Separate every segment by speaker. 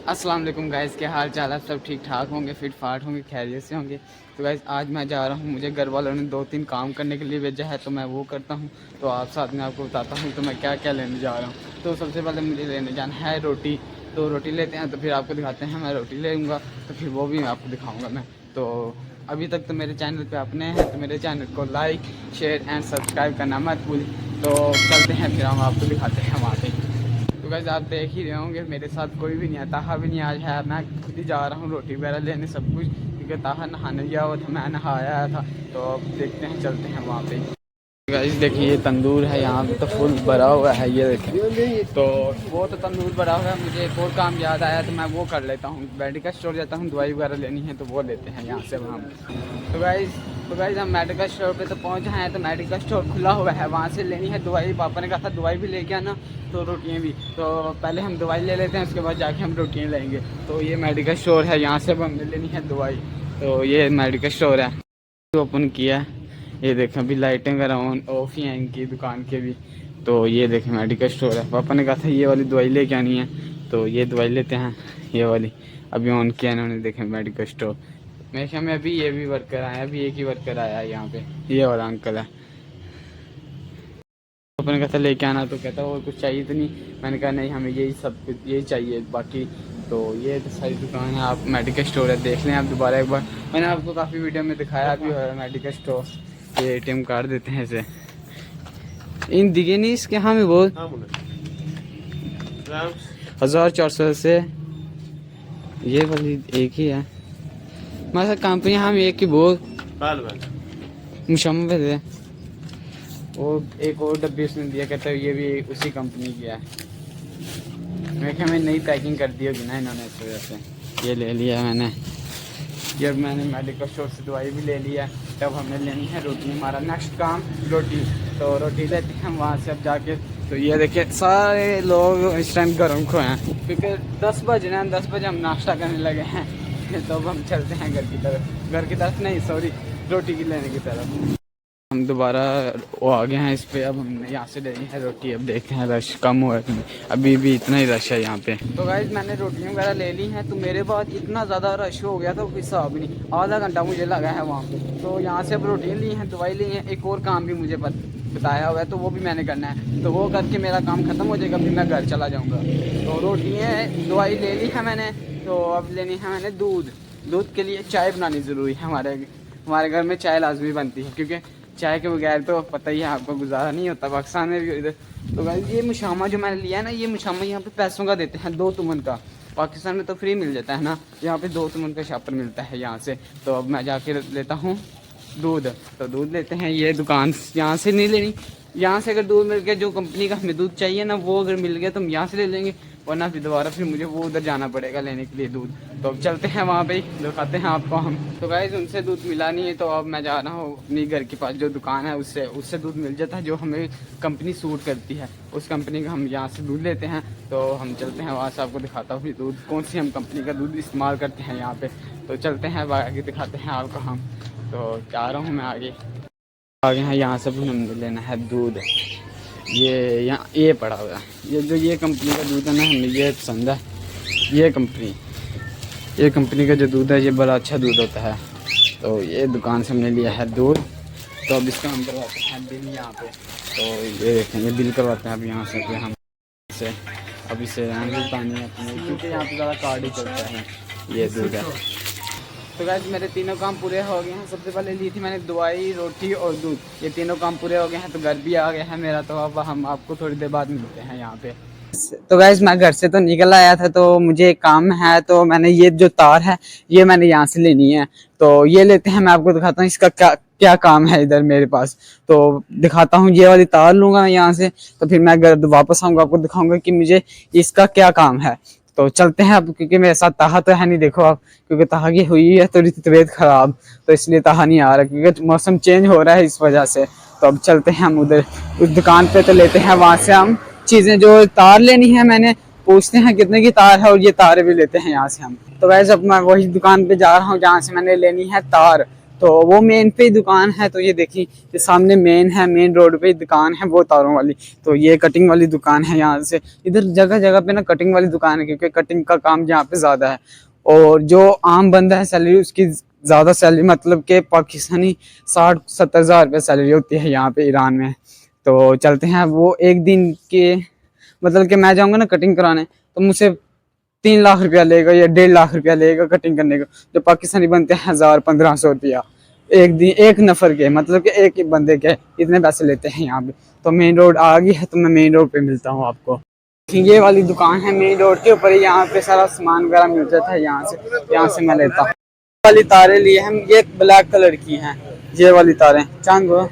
Speaker 1: अस्सलाम वालेकुम गाइस, क्या हाल चाल है? सब ठीक ठाक होंगे, फिट फाट होंगे, खैरियत से होंगे। तो गाइस आज मैं जा रहा हूँ, मुझे घर वालों ने 2-3 काम करने के लिए भेजा है, तो मैं वो करता हूँ। तो आप साथ में आपको बताता हूँ तो मैं क्या क्या लेने जा रहा हूँ। तो सबसे पहले मुझे लेने जाना है रोटी। तो रोटी लेते हैं, तो फिर आपको दिखाते हैं। मैं रोटी लेऊँगा तो फिर वो भी आपको दिखाऊँगा मैं। तो अभी तक तो मेरे चैनल पर आप नए हैं तो मेरे चैनल को लाइक शेयर एंड सब्सक्राइब करना मत भूलिए। तो चलते हैं, फिर हम आपको दिखाते हैं वहाँ पर। तो गाइस आप देख ही रहे होंगे मेरे साथ कोई भी नहीं है, ताहा भी नहीं आज है। मैं खुद ही जा रहा हूँ रोटी वगैरह लेने सब कुछ, क्योंकि ताहा नहाने गया हुआ था, मैं नहाया आया था। तो अब देखते हैं, चलते हैं वहाँ पे। गाइस देखिए ये तंदूर है, यहाँ पे तो फुल भरा हुआ है, ये देखें। तो वो तो तंदूर भरा हुआ है, मुझे एक और काम याद आया तो मैं वो कर लेता हूँ। मेडिकल स्टोर जाता हूँ, दवाई वगैरह लेनी है तो वो लेते हैं यहाँ से हम। तो गाइस हम मेडिकल स्टोर पे तो पहुँच हैं। तो मेडिकल स्टोर खुला हुआ है, वहाँ से लेनी है दवाई। पापा ने कहा था दवाई भी लेके आना, तो रोटियाँ भी। तो पहले हम दवाई ले लेते हैं, उसके बाद जाके हम रोटियाँ लेंगे। तो ये मेडिकल स्टोर है, यहाँ से अब हमें लेनी है दवाई। तो ये मेडिकल स्टोर है, ओपन किया है। ये देखें अभी लाइटें वगैरह ऑन ऑफ ही हैं इनकी दुकान के भी। तो ये देखें मेडिकल स्टोर है। पापा ने कहा था ये वाली दवाई लेके आनी है, तो ये दवाई लेते हैं, ये वाली। अभी ऑन किया इन्होंने, देखें मेडिकल स्टोर। मेरे ख्याल में अभी ये भी वर्कर आया, अभी एक ही वर्कर आया है यहाँ पे, ये वाला अंकल है। पापा ने कहा था लेके आना, तो कहता और कुछ चाहिए तो नहीं। मैंने कहा नहीं, हमें यही सब कुछ यही चाहिए बाकी। तो ये तो सारी दुकान है, आप मेडिकल स्टोर है, देख लें आप दोबारा एक बार। मैंने आपको काफ़ी वीडियो में दिखाया भी है मेडिकल स्टोर। ये ATM कार्ड देते हैं इसे, इन दिखे नहीं इसके। हाँ मैं बोल 1400 से ये वाली एक ही है मतलब कंपनी। हम एक ही बोल मुशम्मे थे। और एक और डब्बी उसने दिया, कहता है ये भी उसी कंपनी की है। मेरे ख्याल में नई पैकिंग कर दी होगी ना इन्होंने, इस वजह से ये ले लिया मैंने। जब मैंने मेडिकल स्टोर से दवाई भी ले लिया, तब हमें लेनी है रोटी। हमारा नेक्स्ट काम रोटी। तो रोटी लेते हैं हम वहाँ से अब जाके। तो ये देखिए सारे लोग इस टाइम गर्म को हैं, क्योंकि 10 बजे ना, 10 बजे हम नाश्ता करने लगे हैं। तो अब हम चलते हैं घर की तरफ नहीं सॉरी, रोटी की लेने की तरफ। हम दोबारा वो आ गए हैं इस पे। अब हमने यहाँ से लेनी है रोटी। अब देखते हैं रश कम हुआ है कि नहीं, अभी भी इतना ही रश है यहाँ पे। तो गाइस मैंने रोटियाँ वगैरह ले ली हैं, तो मेरे बाद इतना ज़्यादा रश हो गया था कोई हिसाब नहीं। आधा घंटा मुझे लगा है वहाँ पे। तो यहाँ से अब रोटियाँ ली हैं, दवाई ली है, एक और काम भी मुझे बताया हुआ है, तो वो भी मैंने करना है। तो वो करके मेरा काम ख़त्म हो जाएगा, फिर मैं घर चला जाऊँगा। तो रोटियाँ दवाई ले ली है मैंने। तो अब लेनी है मैंने दूध के लिए चाय बनानी ज़रूरी है। हमारे घर में चाय लाजमी बनती है, क्योंकि चाय के बगैर तो पता ही है आपको गुजारा नहीं होता, पाकिस्तान में भी इधर। तो गाइस ये मुशामा जो मैंने लिया है ना, ये मुशामा यहाँ पे पैसों का देते हैं, 2 तुमन का। पाकिस्तान में तो फ्री मिल जाता है ना, यहाँ पे 2 तुमन का शापर मिलता है यहाँ से। तो अब मैं जाके लेता हूँ दूध। तो दूध लेते हैं, ये दुकान यहाँ से नहीं लेनी। यहाँ से अगर दूध मिल गया, जो कंपनी का हमें दूध चाहिए ना, वो अगर मिल गया तो हम यहाँ से ले लेंगे, वरना फिर दोबारा फिर मुझे वो उधर जाना पड़ेगा लेने के लिए दूध। तो अब चलते हैं वहाँ पे, दिखाते हैं आपको हम। तो गाइस उनसे दूध मिला नहीं है, तो अब मैं जा रहा हूँ अपनी घर के पास जो दुकान है, उससे दूध मिल जाता है, जो हमें कंपनी सूट करती है, उस कंपनी का हम यहाँ से दूध लेते हैं। तो हम चलते हैं वहाँ से, आपको दिखाता हूँ दूध कौन सी हम कंपनी का दूध इस्तेमाल करते हैं यहाँ पर। तो चलते हैं आगे, दिखाते हैं आपको हम। तो जा रहा हूँ मैं आगे हैं, यहाँ से भी हमें लेना है दूध। ये यहाँ ये पड़ा हुआ है, ये कंपनी का दूध है ना, हमें ये पसंद है। ये कंपनी का जो दूध है, ये बड़ा अच्छा दूध होता है। तो ये दुकान से हमने लिया है दूध। तो अब इसका हम करवाते हैं बिल यहाँ पे। तो ये देखें, ये बिल करवाते हैं अब यहाँ से। हम से अब इसे पानी अपने, क्योंकि यहाँ पे ज़्यादा कार्ड ही चलता है। ये दूध है। तो गाइस मेरे तीनों काम पूरे हो गए हैं। सबसे पहले ली थी मैंने दवाई, रोटी और दूध, ये तीनों काम पूरे हो गए हैं। तो घर भी आ गया है मेरा। तो अब हम आपको थोड़ी देर बाद मिलते हैं यहाँ पे। तो गाइस मैं घर से तो निकल आया था, तो मुझे एक काम है। तो मैंने ये जो तार है, ये मैंने यहाँ से लेनी है। तो ये लेते हैं, मैं आपको दिखाता हूँ इसका क्या क्या काम है इधर मेरे पास। तो दिखाता हूँ, ये वाली तार लूँगा मैं यहाँ से। तो फिर मैं घर वापस आऊँगा, आपको दिखाऊँगा कि मुझे इसका क्या काम है। तो चलते हैं अब, क्योंकि मेरे साथ ताहा तो है नहीं, देखो आप, क्योंकि ताहा की हुई है थोड़ी तबीयत खराब, तो इसलिए ताहा नहीं आ रहा, क्योंकि मौसम चेंज हो रहा है इस वजह से। तो अब चलते हैं हम उधर उस दुकान पे। तो लेते हैं वहाँ से हम चीज़ें, जो तार लेनी है मैंने, पूछते हैं कितने की तार है, और ये तार भी लेते हैं यहाँ से हम। तो वैसे अब मैं वही दुकान पे जा रहा हूँ जहाँ से मैंने लेनी है तार। तो वो मेन पे ही दुकान है। तो ये देखिए ये सामने मेन है, मेन रोड पे ही दुकान है वो तारों वाली। तो ये कटिंग वाली दुकान है। यहाँ से इधर जगह जगह पे ना कटिंग वाली दुकान है, क्योंकि कटिंग का काम यहाँ पे ज़्यादा है। और जो आम बंदा है सैलरी उसकी ज़्यादा सैलरी, मतलब कि पाकिस्तानी 60-70 हज़ार रुपये सैलरी होती है यहाँ पे ईरान में। तो चलते हैं वो एक दिन के, मतलब कि मैं जाऊँगा ना कटिंग कराने, तो मुझसे 3 लाख रुपया लेगा या 1.5 लाख रुपया लेगा कटिंग करने का। जो पाकिस्तानी बनते हैं 1000-1500 रुपया एक दिन, एक नफर के, मतलब कि एक ही बंदे के इतने पैसे लेते हैं यहाँ पे। तो मेन रोड आ गई है, तो मैं मेन रोड पे मिलता हूँ आपको। ये वाली दुकान है मेन रोड के ऊपर ही, यहाँ पे सारा सामान वगैरह मिल जाता है। यहाँ से मैं लेता हूँ। वाली तारें ली हम, ये ब्लैक कलर की हैं ये वाली तारें चांद वो।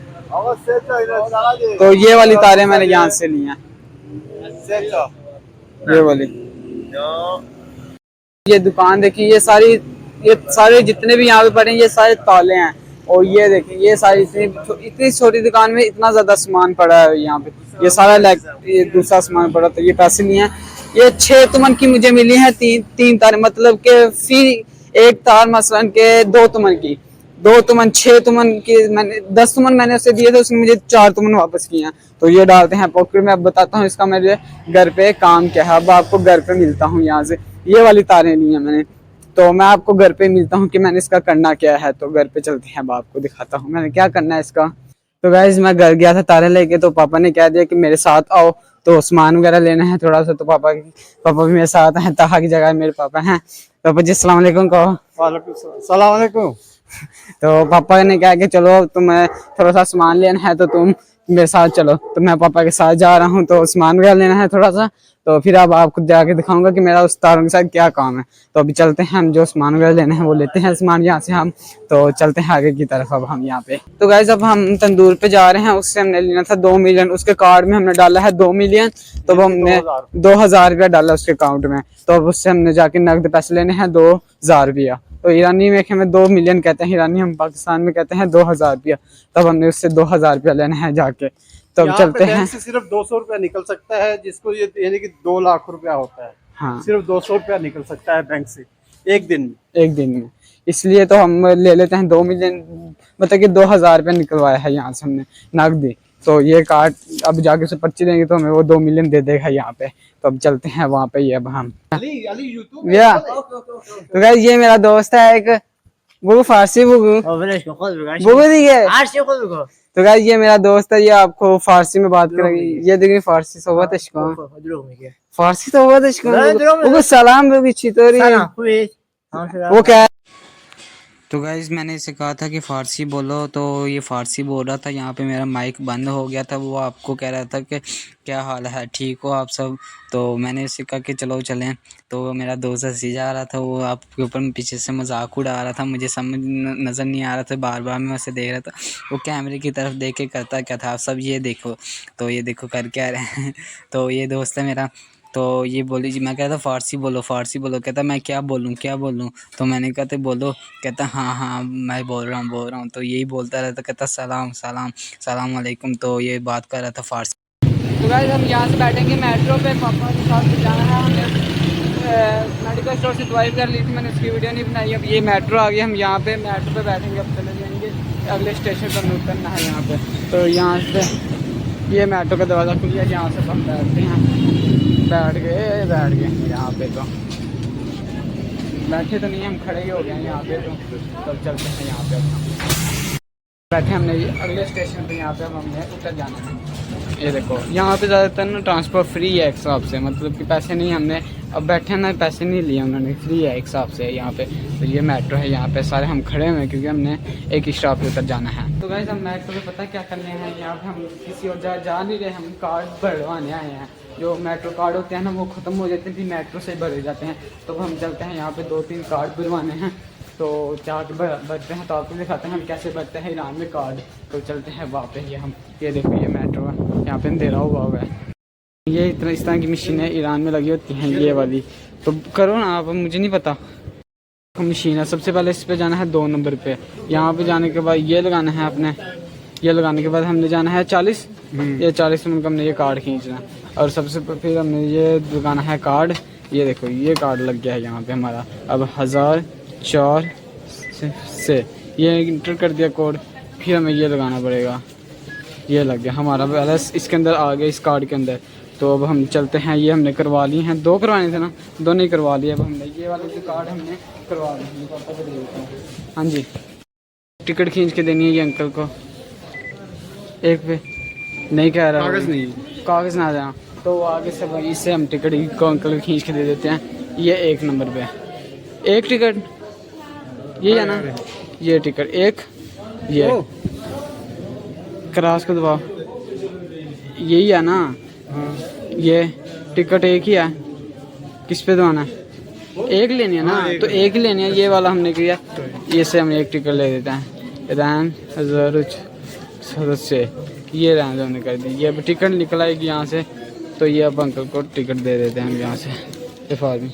Speaker 1: तो ये वाली तारें मैंने यहाँ से ली हैं, ये वाली। ये दुकान देखिए, ये सारे जितने भी यहाँ पे पड़े हैं ये सारे ताले हैं। और ये देखिए ये सारी इतनी छोटी दुकान में इतना ज्यादा सामान पड़ा है यहाँ पे। ये सारा ये दूसरा सामान पड़ा, तो ये पैसे नहीं है। ये 6 तुमन की मुझे मिली है, तीन तार, मतलब के फिर एक तार मसलन के 2 तुमन की, 2 तुमन 6 तुमन की मैंने 10 तुमन मैंने उसे दिए थे, उसने मुझे 4 तुमन वापस किए हैं। तो ये डालते हैं पॉकेट में। अब बताता हूँ इसका मेरे घर पे काम क्या है। अब आपको घर पे मिलता हूँ। यहाँ से ये वाली तारें ली हैं मैंने, तो मैं आपको घर पे मिलता हूँ कि मैंने इसका करना क्या है। तो घर पे चलते हैं, अब आपको दिखाता हूँ मैंने क्या करना है इसका। तो गाइस मैं घर गया था तारे लेके, तो पापा ने कह दिया कि मेरे साथ आओ, तो सामान वगैरह लेना है थोड़ा सा। तो पापा भी मेरे साथ हैं, ताहा की जगह मेरे पापा हैं। तो पापा जी अस्सलाम वालेकुम कहो।
Speaker 2: सलाम वालेकुम।
Speaker 1: तो पापा ने कहा कि चलो तुम्हें थोड़ा सा सामान लेना है तो तुम मेरे साथ चलो। तो मैं पापा के साथ जा रहा हूँ, तो सामान वगैरह लेना है थोड़ा सा। तो फिर अब आपको जाके दिखाऊंगा कि मेरा उस तारों के साथ क्या काम है। तो अभी चलते हैं, हम जो सामान वगैरह लेना है वो लेते हैं सामान यहाँ से हम। तो चलते हैं आगे की तरफ अब हम यहाँ पे। तो गाइस अब हम तंदूर पे जा रहे हैं। उससे हमने लेना था 2 मिलियन, उसके कार्ड में हमने डाला है 2 मिलियन। तो वो हमने 2000 रुपया डाला उसके अकाउंट में। तो अब उससे हमने जाके नकद पैसे लेने हैं 2000 रुपया। तो ईरानी में हमें 2 मिलियन कहते हैं ईरानी, हम पाकिस्तान में कहते हैं 2000 रुपया। तब हमने उससे 2000 रुपया लेना है जाके। तो अब चलते हैं।
Speaker 2: से सिर्फ 200 रुपया निकल सकता है, जिसको ये यानी कि 2 लाख रुपया होता है।
Speaker 1: हाँ
Speaker 2: सिर्फ 200 रुपया निकल सकता है बैंक से एक दिन में।
Speaker 1: इसलिए तो हम ले लेते हैं 2 मिलियन, मतलब कि 2000 रुपया निकलवाया है यहाँ से हमने नकदी। तो ये कार्ड अब जाके उसे पर्ची देंगे तो हमें वो 2 मिलियन दे देगा यहाँ पे। तो अब चलते हैं वहाँ पे। ये अब हम या तो गाइस ये मेरा दोस्त है एक, वो फारसी बुगू दी है। तो गाइस ये मेरा दोस्त है, ये आपको फारसी में बात करेंगे। ये देखिए फारसी सोबत है, फारसी सोबत है वो सलाम भी छितोरी वो क्या। तो गाइस मैंने इसे कहा था कि फ़ारसी बोलो, तो ये फ़ारसी बोल रहा था। यहाँ पे मेरा माइक बंद हो गया था। वो आपको कह रहा था कि क्या हाल है, ठीक हो आप सब। तो मैंने इसे कहा कि चलो चलें। तो मेरा दोस्त हंसी जा रहा था, वो आपके ऊपर पीछे से मजाक उड़ा रहा था। मुझे समझ नज़र नहीं आ रहा था, बार बार मैं उसे देख रहा था। वो कैमरे की तरफ देख के करता क्या था, आप सब ये देखो। तो ये देखो कर क्या रहे हैं। तो ये दोस्त है मेरा। तो ये बोली जी, मैं कहता फ़ारसी बोलो फ़ारसी बोलो। कहता मैं क्या बोलूँ। तो मैंने कहा तो बोलो। कहता हाँ मैं बोल रहा हूँ। तो यही बोलता रहता, कहता सलाम वालेकुम। तो ये बात कर रहा था फ़ारसी। तो गाइस हम यहाँ से बैठेंगे मेट्रो पे, पापा के साथ जाना है हमें। मेडिकल स्टोर से दवाई कर ली थी मैंने, उसकी वीडियो नहीं बनाई। अब ये मेट्रो आ गई, हम यहाँ पे मेट्रो पे बैठेंगे। अब चले जाएंगे अगले स्टेशन पर उतरना है यहाँ पे। तो यहाँ से ये मेट्रो का दरवाज़ा खुल गया, यहाँ से हम बैठते हैं। बैठ गए यहाँ पे। तो बैठे तो नहीं, हम खड़े ही हो गए यहाँ पे। तो तब चलते हैं यहाँ पे। बैठे हमने अगले स्टेशन पे, यहाँ पे अब हमने उतर जाना है। ये देखो यहाँ पे ज़्यादातर ना ट्रांसपोर्ट फ्री है एक हिसाब से, मतलब कि पैसे नहीं, हमने अब बैठे ना पैसे नहीं लिए उन्होंने, फ्री है एक हिसाब से यहाँ पे। तो ये मेट्रो है, यहाँ पे सारे हम खड़े हुए हैं क्योंकि हमने एक ही स्टॉप पे उतर जाना है। तो गाइस हम मेट्रो पे पता क्या करने हैं, यहाँ पे हम किसी और जा नहीं रहे, हम कार्ड भरवाने आए हैं। जो मेट्रो कार्ड होते हैं ना वो ख़त्म हो जाते हैं, फिर मेट्रो से भरे जाते हैं। तो हम चलते हैं यहाँ पे 2-3 कार्ड भरवाने हैं। तो क्या भरते हैं तो आपको दिखाते हैं हम कैसे भरते हैं ईरान में कार्ड। तो चलते हैं वहाँ पे। ये देखो ये मेट्रो है, यहाँ पे अंधेरा हुआ है। ये इस तरह की मशीनें ईरान में लगी होती हैं, ये वाली। तो करो ना आप, मुझे नहीं पता मशीन है। सबसे पहले इस पे जाना है 2 नंबर पे। यहाँ पे जाने के बाद ये लगाना है अपने, ये लगाने के बाद हमने जाना है 40, ये 40 मिनट का हमने ये कार्ड खींचना है। और सबसे फिर हमने ये लगाना है कार्ड। ये देखो ये कार्ड लग गया है यहाँ पे हमारा। अब 1004 से ये इंटर कर दिया कोड, फिर हमें ये लगाना पड़ेगा। ये लग गया हमारा बैलेंस इसके अंदर आ गया, इस कार्ड के अंदर। तो अब हम चलते हैं, ये हमने करवा लिए हैं, 2 करवाने थे ना, 2 नहीं करवा लिए। अब हमने ये वाले जो कार्ड हमने करवा लिए, पापा को दे देता हूँ। हाँ जी, टिकट खींच के देनी है ये अंकल को, एक पे नहीं कह रहा,
Speaker 2: कागज़ नहीं,
Speaker 1: कागज़ ना देना, तो आगे से भाई इससे हम टिकट को अंकल को खींच के दे देते हैं। ये 1 नंबर पे 1 टिकट, ये है ना, ये टिकट 1, ये क्रॉस को दबाओ, यही है ना।
Speaker 2: हाँ।
Speaker 1: ये टिकट 1 ही है, किस पे दबाना है? 1 लेनी है ना,
Speaker 2: हाँ,
Speaker 1: तो 1 ही लेनी है। ये वाला हमने किया, ये से हम 1 टिकट ले देते हैं। रैन 1000 सदस्य, ये रैन हमने कर दी। ये अब टिकट निकल आएगी यहाँ से, तो ये अब अंकल को टिकट दे देते हैं हम यहाँ से इफाद में।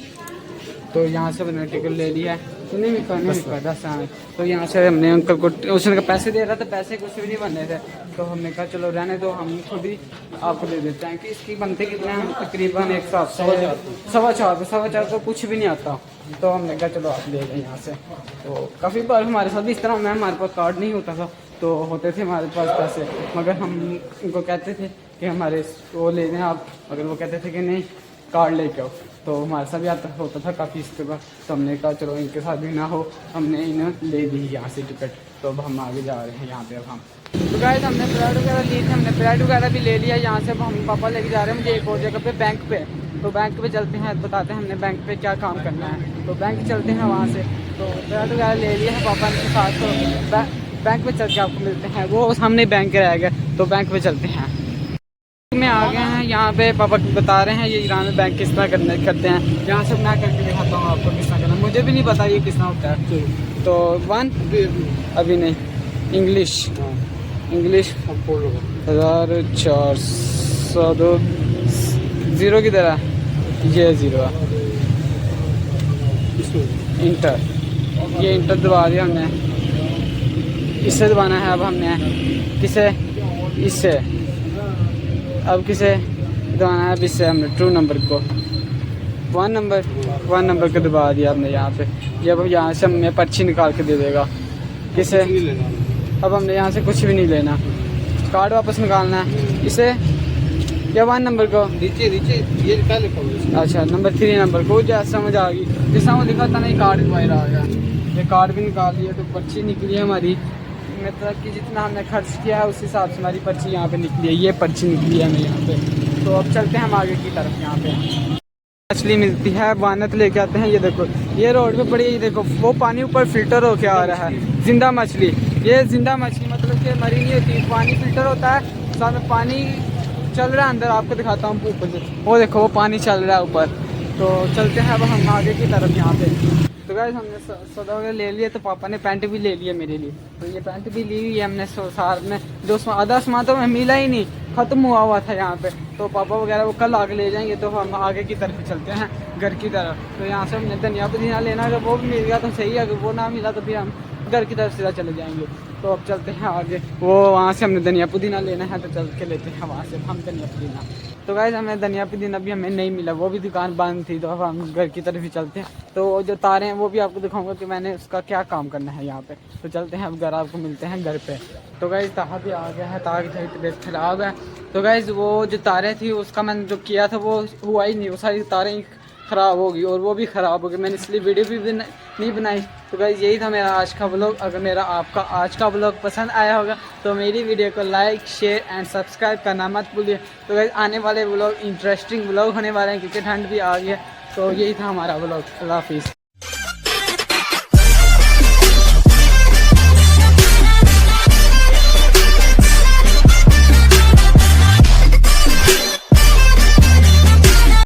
Speaker 1: तो यहाँ से हमने टिकट ले लिया है, तो नहीं मिलता 10 आने। तो यहाँ से हमने अंकल को, उसने कहा पैसे दे रहा था, पैसे कुछ भी नहीं बनने थे, तो हमने कहा चलो रहने दो, हम खुद ही आपको दे देते हैं। कि इसकी बनते कितने हैं? तकरीबन 1 साथ 4.25 तो कुछ भी नहीं आता। तो हमने कहा चलो आप ले लें यहाँ से। तो काफ़ी बार हमारे साथ भी इस तरह में, हमारे पास कार्ड नहीं होता था, तो होते थे हमारे पास पैसे, मगर हम उनको कहते थे कि हमारे वो ले लें आप, मगर वो कहते थे कि नहीं कार्ड लेके आओ। तो हमारे साथ भी होता था काफ़ी इसके बाद। तो हमने कहा चलो इनके साथ भी ना हो, हमने इन्हें ले दी यहाँ से टिकट। तो अब हम आगे जा रहे हैं यहाँ पे। अब हम तो गाइस हमने ब्रेड वगैरह ली थी, हमने ब्रेड वगैरह भी ले लिया यहाँ से। अब हम पापा लेके जा रहे हैं मुझे एक और जगह पे, बैंक पे। तो बैंक पे चलते हैं, बताते हैं हमने बैंक पे क्या काम करना है। तो बैंक चलते हैं वहाँ से। तो ब्रेड वगैरह ले लिया है पापा के साथ। तो बैंक पे चल के आपको मिलते हैं, वो सामने बैंक रह गया। तो बैंक पे चलते हैं, में आ गए हैं यहाँ पे। पापा बता रहे हैं ये ईरान में बैंक किस तरह करते हैं। यहाँ से मैं करके दिखाता हूँ आपको किस तरह करना, मुझे भी नहीं पता ये किस तरह होता है। तो 1 अभी नहीं, इंग्लिश 1402 0 की तरह, ये 0 है। इंटर, ये इंटर दबा दिया हमने, इससे दबाना है। अब हमने किसे, इससे, अब किसे दबाना है? अब इससे हमने 2 नंबर को, 1 नंबर को दबा दिया हमने यहाँ पे। जब यहाँ से हमें पर्ची निकाल के दे देगा। किसे? अब हमने यहाँ से कुछ भी नहीं लेना, कार्ड वापस निकालना है। इसे या 1 नंबर को,
Speaker 2: नीचे ये लिखा,
Speaker 1: अच्छा नंबर 3 नंबर को, जैसे समझ आ गई। जैसा वो लिखा था ना, कार्ड बाहर आ गया, ये कार्ड भी निकाल लिया। तो पर्ची निकली है हमारी, मतलब कि जितना हमने खर्च किया है उस हिसाब से हमारी पर्ची यहाँ पे निकली है। ये पर्ची निकली है हमें यहाँ पे। तो अब चलते हैं हम आगे की तरफ। यहाँ पे मछली मिलती है, वानत लेके आते हैं। ये देखो, ये रोड पे पड़ी है, ये देखो वो पानी ऊपर फिल्टर होके आ रहा है, जिंदा मछली। ये जिंदा मछली मतलब कि मरी नहीं होती, पानी फिल्टर होता है, साथ में पानी चल रहा है अंदर। आपको दिखाता हूँ ऊपर से, वो देखो वो पानी चल रहा है ऊपर। तो चलते हैं अब हम आगे की तरफ यहाँ पे। तो गाइस हमने सौदा वगैरह ले लिया। तो पापा ने पैंट भी ले लिया मेरे लिए, तो ये पैंट भी ली हुई है हमने। साथ में जो आधा सामान तो मिला ही नहीं, ख़त्म हुआ था यहाँ पे। तो पापा वगैरह वो कल आगे ले जाएंगे। तो हम आगे की तरफ चलते हैं, घर की तरफ। तो यहाँ से हमने धनिया पुदीना लेना, अगर वो भी मिल गया तो सही है, अगर वो ना मिला तो फिर हम घर की तरफ सीधा चले जाएंगे। तो अब चलते हैं आगे, वो वहाँ से हमने धनिया पुदीना लेना है, तो चल के लेते हैं वहाँ से हम धनिया पुदीना। तो गाइस हमें धनिया पुदीना भी हमें नहीं मिला, वो भी दुकान बंद थी। तो अब हम घर की तरफ ही चलते हैं। तो जो तारे हैं वो भी आपको दिखाऊंगा कि मैंने उसका क्या काम करना है यहाँ पे। तो चलते हैं अब घर, आपको मिलते हैं घर पे। तो गाइस ताहा भी आ गया है, ताहा की थोड़ी तबीयत खराब है। तो गाइस वो जो तारे थी उसका मैंने जो किया था वो हुआ ही नहीं, वो सारी तारें ख़राब होगी और वो भी ख़राब हो गई। मैंने इसलिए वीडियो भी नहीं बनाई। तो गाइस यही था मेरा आज का व्लॉग। अगर मेरा आपका आज का व्लॉग पसंद आया होगा तो मेरी वीडियो को लाइक, शेयर एंड सब्सक्राइब करना मत भूलिए। तो गाइस आने वाले व्लॉग इंटरेस्टिंग व्लॉग होने वाले हैं, क्योंकि ठंड भी आ गई है। तो यही था हमारा व्लॉग। अल्लाह हाफिज़।